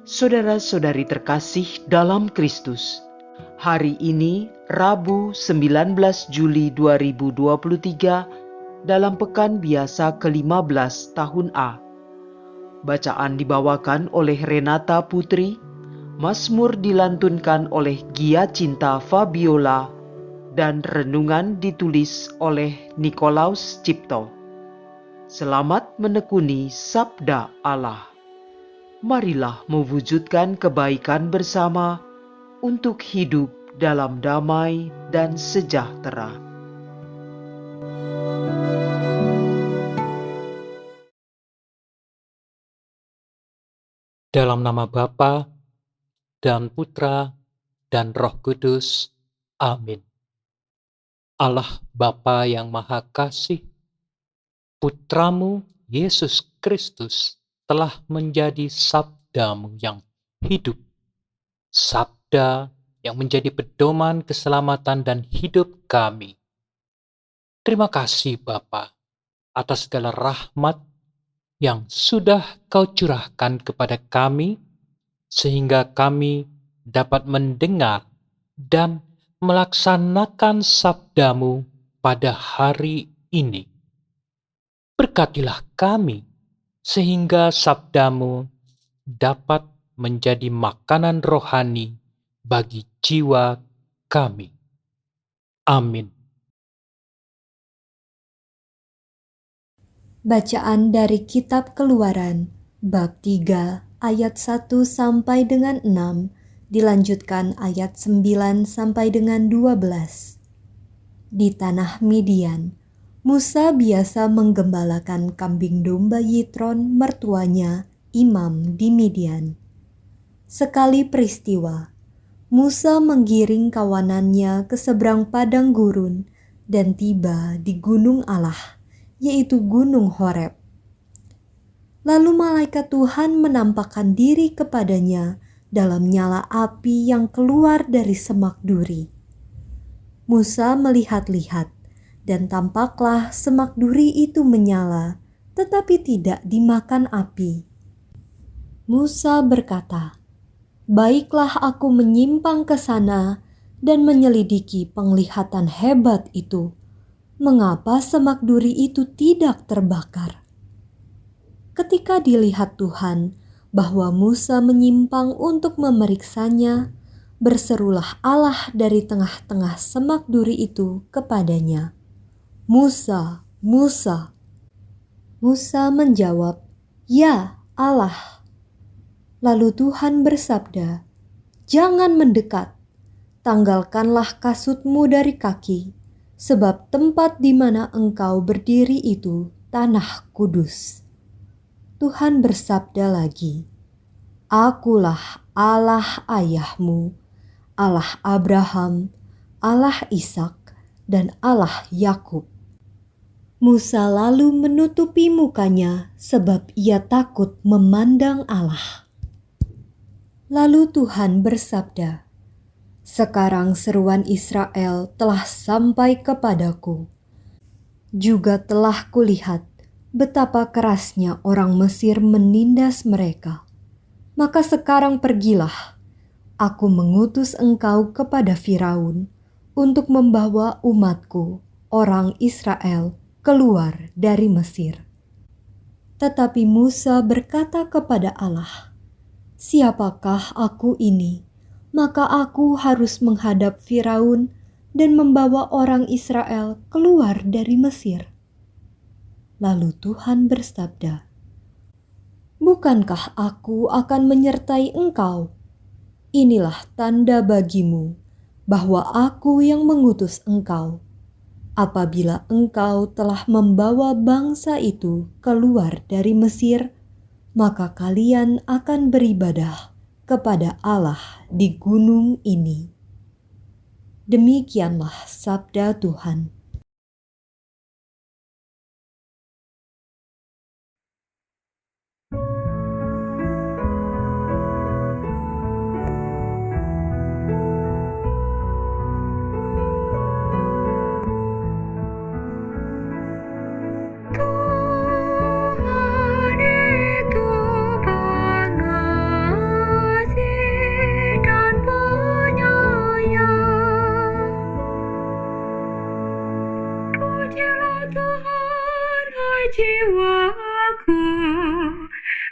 Saudara-saudari terkasih dalam Kristus, hari ini Rabu 19 Juli 2023 dalam pekan biasa ke-15 tahun A. Bacaan dibawakan oleh Renata Putri, Mazmur dilantunkan oleh Gia Cinta Fabiola, dan renungan ditulis oleh Nikolaus Cipto. Selamat menekuni Sabda Allah. Marilah mewujudkan kebaikan bersama untuk hidup dalam damai dan sejahtera. Dalam nama Bapa dan Putra dan Roh Kudus. Amin. Allah Bapa yang Maha Kasih, Putramu Yesus Kristus telah menjadi sabdamu yang hidup, sabda yang menjadi pedoman keselamatan dan hidup kami. Terima kasih Bapa atas segala rahmat yang sudah Kau curahkan kepada kami, sehingga kami dapat mendengar dan melaksanakan sabdamu pada hari ini. Berkatilah kami, sehingga sabdamu dapat menjadi makanan rohani bagi jiwa kami. Amin. Bacaan dari Kitab Keluaran, bab 3, ayat 1 sampai dengan 6, dilanjutkan ayat 9 sampai dengan 12. Di tanah Midian, Musa biasa menggembalakan kambing domba Yitron mertuanya, imam di Midian. Sekali peristiwa, Musa menggiring kawanannya ke seberang padang gurun dan tiba di gunung Allah, yaitu Gunung Horeb. Lalu malaikat Tuhan menampakkan diri kepadanya dalam nyala api yang keluar dari semak duri. Musa melihat-lihat, dan tampaklah semak duri itu menyala, tetapi tidak dimakan api. Musa berkata, "Baiklah aku menyimpang ke sana dan menyelidiki penglihatan hebat itu. Mengapa semak duri itu tidak terbakar?" Ketika dilihat Tuhan bahwa Musa menyimpang untuk memeriksanya, berserulah Allah dari tengah-tengah semak duri itu kepadanya, "Musa, Musa." Musa menjawab, "Ya Allah." Lalu Tuhan bersabda, "Jangan mendekat, tanggalkanlah kasutmu dari kaki, sebab tempat di mana engkau berdiri itu tanah kudus." Tuhan bersabda lagi, "Akulah Allah ayahmu, Allah Abraham, Allah Ishak, dan Allah Yakub." Musa lalu menutupi mukanya sebab ia takut memandang Allah. Lalu Tuhan bersabda, "Sekarang seruan Israel telah sampai kepadaku. Juga telah kulihat betapa kerasnya orang Mesir menindas mereka. Maka sekarang pergilah, aku mengutus engkau kepada Firaun untuk membawa umatku, orang Israel, keluar dari Mesir." Tetapi Musa berkata kepada Allah, "Siapakah aku ini? Maka aku harus menghadap Firaun dan membawa orang Israel keluar dari Mesir." Lalu Tuhan bersabda, "Bukankah aku akan menyertai engkau? Inilah tanda bagimu bahwa aku yang mengutus engkau. Apabila engkau telah membawa bangsa itu keluar dari Mesir, maka kalian akan beribadah kepada Allah di gunung ini." Demikianlah sabda Tuhan. Pujilah Tuhan, hai jiwaku.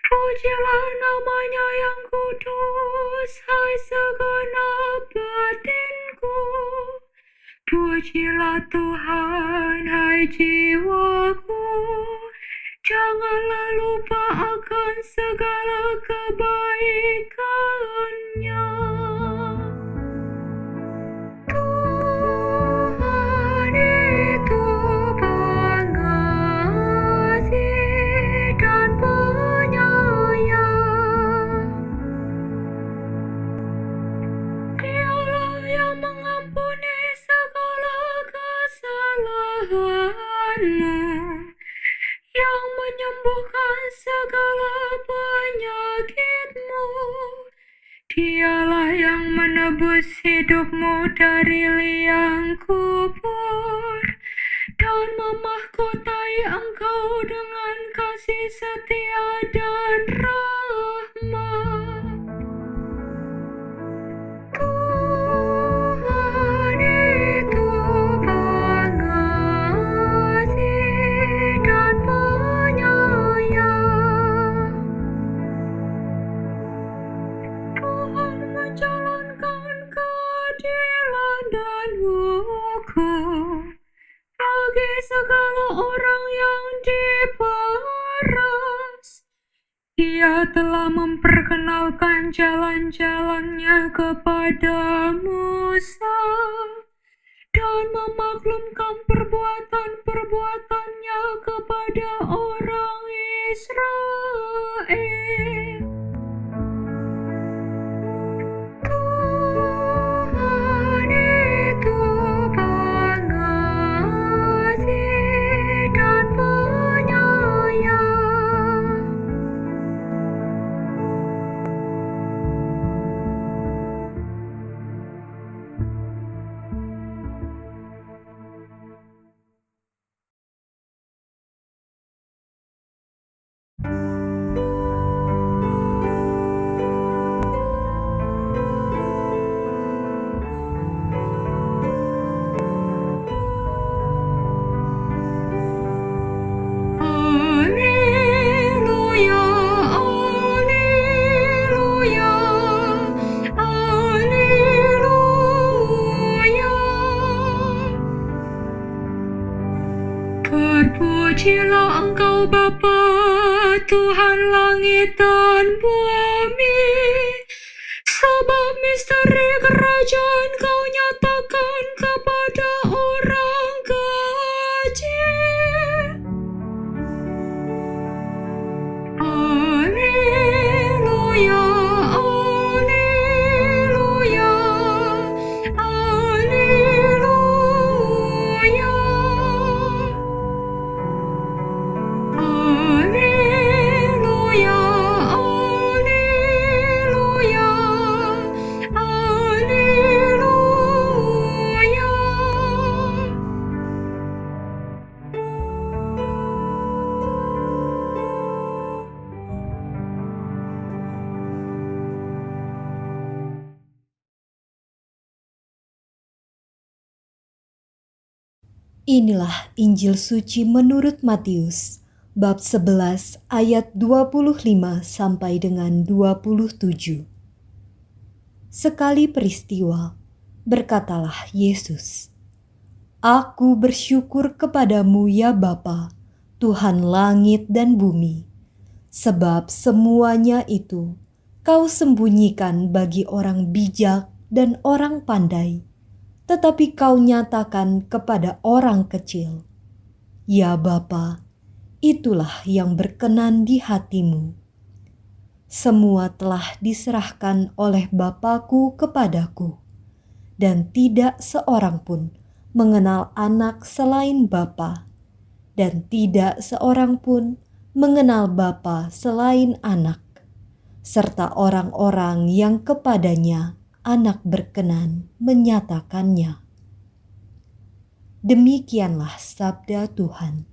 Pujilah namanya yang kudus, hai segenap batinku. Pujilah Tuhan, hai jiwaku. Janganlah lupa akan segala kebaikannya. Tuhan itu pengasih dan penyayang. Dialah yang mengampuni segala kesalahanmu, yang menyembuhkan segala penyakitmu. Dialah yang menebus hidupmu dari liang kubur dan memahkotai engkau dengan kasih setia dan rahmat. Tuhan itu pengasih dan penyayang. Tuhan menjalankan keadilan dan hukum bagi segala orang yang diperas. Ia telah memperkenalkan jalan-jalannya kepada Musa dan memaklumkan perbuatan-perbuatannya kepada orang Israel. Tuhan itu pengasih dan penyayang. Alleluia, alleluia, alleluia. Terpujilah Engkau Bapa, Tuhan langit dan bumi, sebab misteri kerajaan Kau nyatakan kepada orang kecil. Alleluia, alleluia, alleluia. Alleluia, alleluia, alleluia. Inilah Injil suci menurut Matius, bab 11 ayat 25 sampai dengan 27. Sekali peristiwa, berkatalah Yesus, "Aku bersyukur kepadamu ya Bapa, Tuhan langit dan bumi, sebab semuanya itu Kau sembunyikan bagi orang bijak dan orang pandai, tetapi Kau nyatakan kepada orang kecil. Ya Bapa, itulah yang berkenan di hatimu. Semua telah diserahkan oleh Bapa-Ku kepadaku, dan tidak seorang pun mengenal anak selain Bapa, dan tidak seorang pun mengenal Bapa selain anak, serta orang-orang yang kepadanya anak berkenan menyatakannya." Demikianlah sabda Tuhan.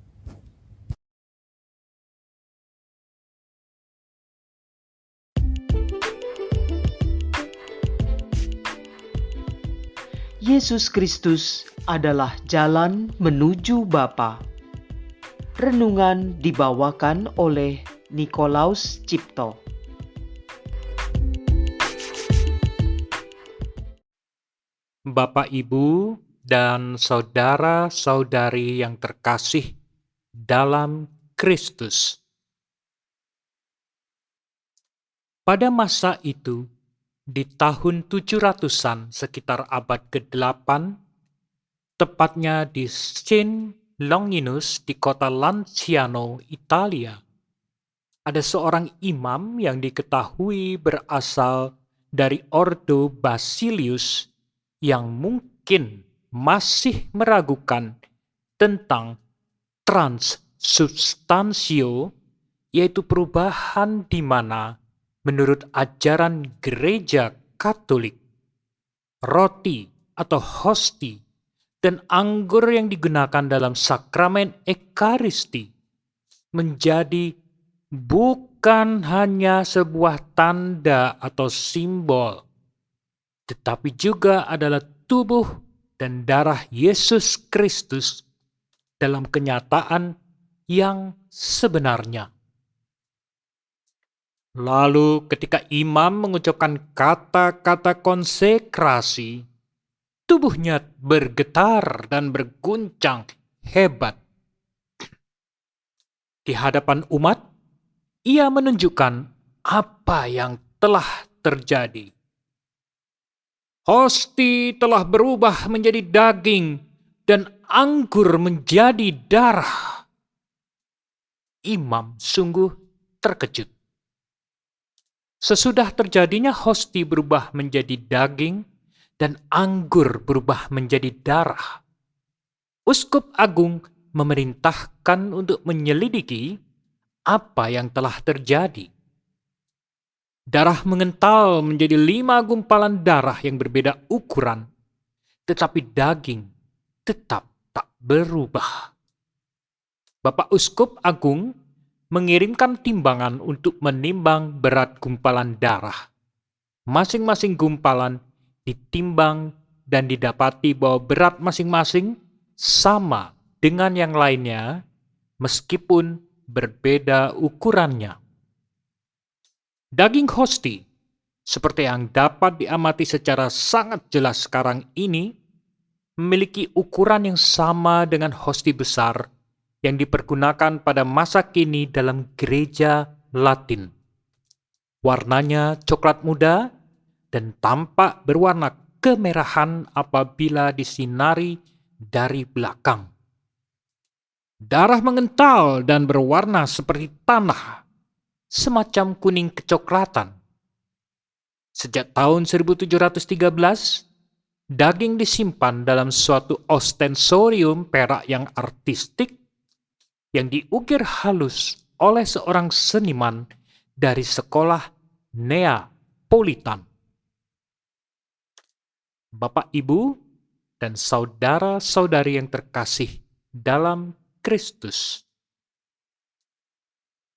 Yesus Kristus adalah jalan menuju Bapa. Renungan dibawakan oleh Nikolaus Cipto. Bapak, Ibu, dan saudara-saudari yang terkasih dalam Kristus. Pada masa itu, di tahun 700-an sekitar abad ke-8, tepatnya di Saint Longinus di kota Lanciano, Italia, ada seorang imam yang diketahui berasal dari Ordo Basilius yang mungkin masih meragukan tentang transubstansio, yaitu perubahan di mana menurut ajaran gereja Katolik, roti atau hosti dan anggur yang digunakan dalam sakramen Ekaristi menjadi bukan hanya sebuah tanda atau simbol, tetapi juga adalah tubuh dan darah Yesus Kristus dalam kenyataan yang sebenarnya. Lalu ketika imam mengucapkan kata-kata konsekrasi, tubuhnya bergetar dan berguncang hebat. Di hadapan umat, ia menunjukkan apa yang telah terjadi. Hosti telah berubah menjadi daging dan anggur menjadi darah. Imam sungguh terkejut. Sesudah terjadinya hosti berubah menjadi daging dan anggur berubah menjadi darah, Uskup Agung memerintahkan untuk menyelidiki apa yang telah terjadi. Darah mengental menjadi 5 gumpalan darah yang berbeda ukuran, tetapi daging tetap tak berubah. Bapak Uskup Agung mengirimkan timbangan untuk menimbang berat gumpalan darah. Masing-masing gumpalan ditimbang dan didapati bahwa berat masing-masing sama dengan yang lainnya, meskipun berbeda ukurannya. Daging hosti, seperti yang dapat diamati secara sangat jelas sekarang ini, memiliki ukuran yang sama dengan hosti besar yang dipergunakan pada masa kini dalam gereja Latin. Warnanya coklat muda dan tampak berwarna kemerahan apabila disinari dari belakang. Darah mengental dan berwarna seperti tanah, semacam kuning kecoklatan. Sejak tahun 1713, daging disimpan dalam suatu ostensorium perak yang artistik yang diukir halus oleh seorang seniman dari sekolah Neapolitan. Bapak, Ibu, dan saudara-saudari yang terkasih dalam Kristus.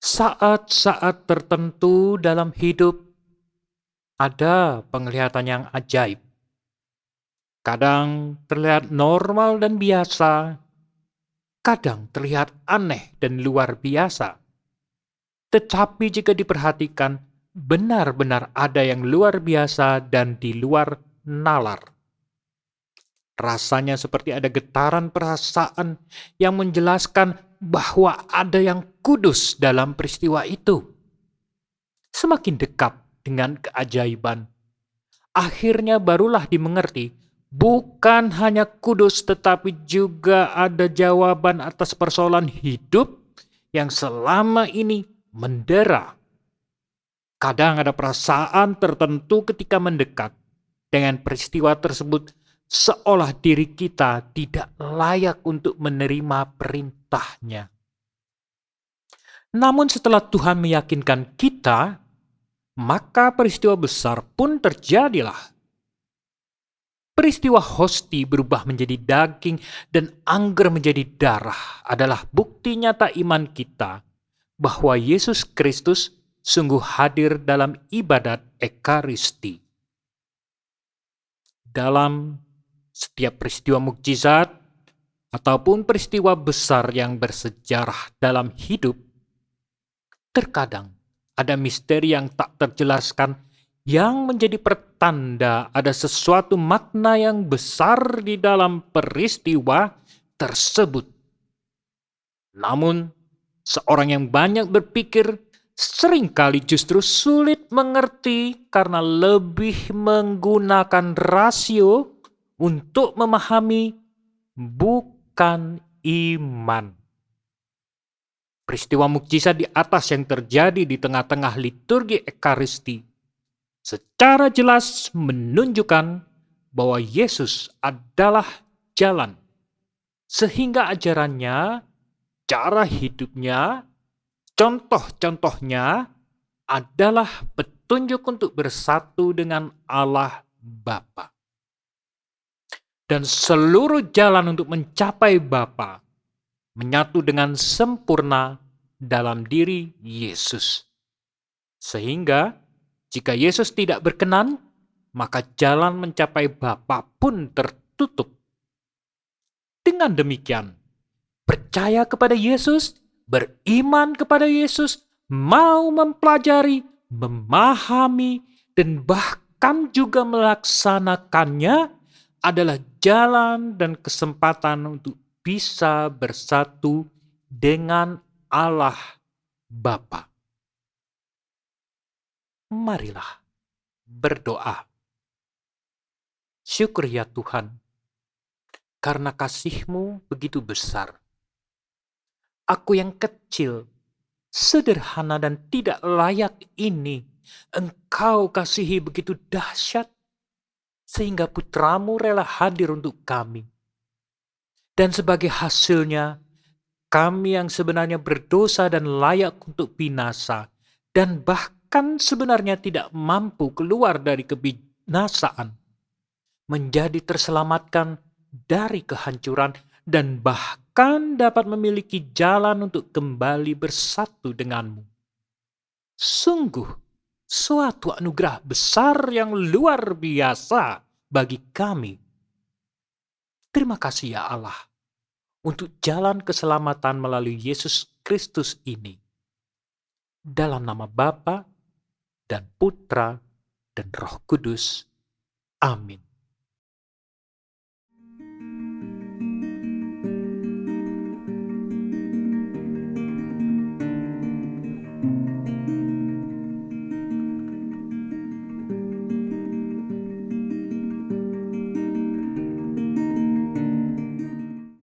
Saat-saat tertentu dalam hidup ada penglihatan yang ajaib. Kadang terlihat normal dan biasa, kadang terlihat aneh dan luar biasa. Tetapi jika diperhatikan, benar-benar ada yang luar biasa dan di luar nalar. Rasanya seperti ada getaran perasaan yang menjelaskan bahwa ada yang kudus dalam peristiwa itu. Semakin dekat dengan keajaiban, akhirnya barulah dimengerti, bukan hanya kudus tetapi juga ada jawaban atas persoalan hidup yang selama ini mendera. Kadang ada perasaan tertentu ketika mendekat dengan peristiwa tersebut, seolah diri kita tidak layak untuk menerima perintahnya. Namun setelah Tuhan meyakinkan kita, maka peristiwa besar pun terjadilah. Peristiwa hosti berubah menjadi daging dan anggur menjadi darah adalah bukti nyata iman kita bahwa Yesus Kristus sungguh hadir dalam ibadat Ekaristi. Dalam setiap peristiwa mukjizat ataupun peristiwa besar yang bersejarah dalam hidup, terkadang ada misteri yang tak terjelaskan yang menjadi pertanda ada sesuatu makna yang besar di dalam peristiwa tersebut. Namun, seorang yang banyak berpikir seringkali justru sulit mengerti karena lebih menggunakan rasio untuk memahami, bukan iman. Peristiwa mukjizat di atas yang terjadi di tengah-tengah liturgi Ekaristi secara jelas menunjukkan bahwa Yesus adalah jalan, sehingga ajarannya, cara hidupnya, contoh-contohnya adalah petunjuk untuk bersatu dengan Allah Bapa. Dan seluruh jalan untuk mencapai Bapa menyatu dengan sempurna dalam diri Yesus. Sehingga jika Yesus tidak berkenan, maka jalan mencapai Bapa pun tertutup. Dengan demikian, percaya kepada Yesus, beriman kepada Yesus, mau mempelajari, memahami, dan bahkan juga melaksanakannya adalah jalan dan kesempatan untuk bisa bersatu dengan Allah Bapa. Marilah berdoa. Syukur ya Tuhan, karena kasih-Mu begitu besar. Aku yang kecil, sederhana dan tidak layak ini, Engkau kasihi begitu dahsyat, sehingga putra-Mu rela hadir untuk kami. Dan sebagai hasilnya, kami yang sebenarnya berdosa dan layak untuk binasa, dan bahkan sebenarnya tidak mampu keluar dari kebinasaan, menjadi terselamatkan dari kehancuran, dan bahkan dapat memiliki jalan untuk kembali bersatu denganmu. Sungguh, suatu anugerah besar yang luar biasa bagi kami. Terima kasih ya Allah, untuk jalan keselamatan melalui Yesus Kristus ini. Dalam nama Bapa dan Putra dan Roh Kudus. Amin.